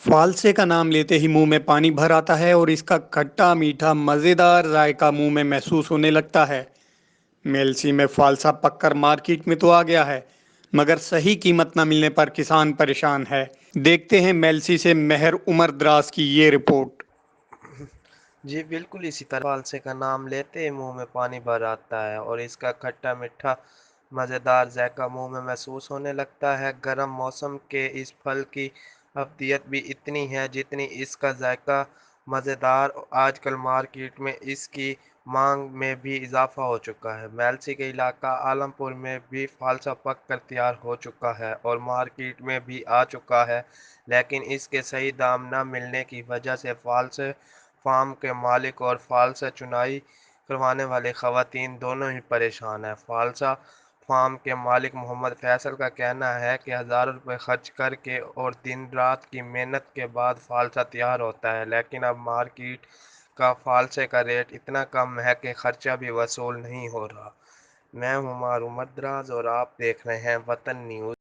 फालसे का नाम लेते ही मुंह में पानी भर आता है और इसका खट्टा मीठा मजेदार जायका मुंह में महसूस होने लगता है। मेलसी में फालसा पककर मार्केट में तो आ गया है, मगर सही कीमत न मिलने पर किसान परेशान है। देखते हैं मेलसी से मेहर उमर दराज की ये रिपोर्ट। जी बिल्कुल, इसी तरह फालसे का नाम लेते ही मुंह में पानी भर आता है और इसका खट्टा मीठा मज़ेदार जायका मुंह में महसूस होने लगता है। गर्म मौसम के इस फल की अफ्तियत भी इतनी है जितनी इसका जायका मज़ेदार। आजकल मार्केट में इसकी मांग में भी इजाफा हो चुका है। मेलसी के इलाका आलमपुर में भी फालसा पक कर तैयार हो चुका है और मार्केट में भी आ चुका है, लेकिन इसके सही दाम न मिलने की वजह से फालसे फार्म के मालिक और फालसा चुनाई करवाने वाली खवातीन दोनों ही परेशान हैं। फालसा फार्म के मालिक मोहम्मद फैसल का कहना है कि हज़ारों रुपए खर्च करके और दिन रात की मेहनत के बाद फालसा तैयार होता है, लेकिन अब मार्केट का फालसे का रेट इतना कम है कि खर्चा भी वसूल नहीं हो रहा। मैं हूं उमर दराज और आप देख रहे हैं वतन न्यूज़।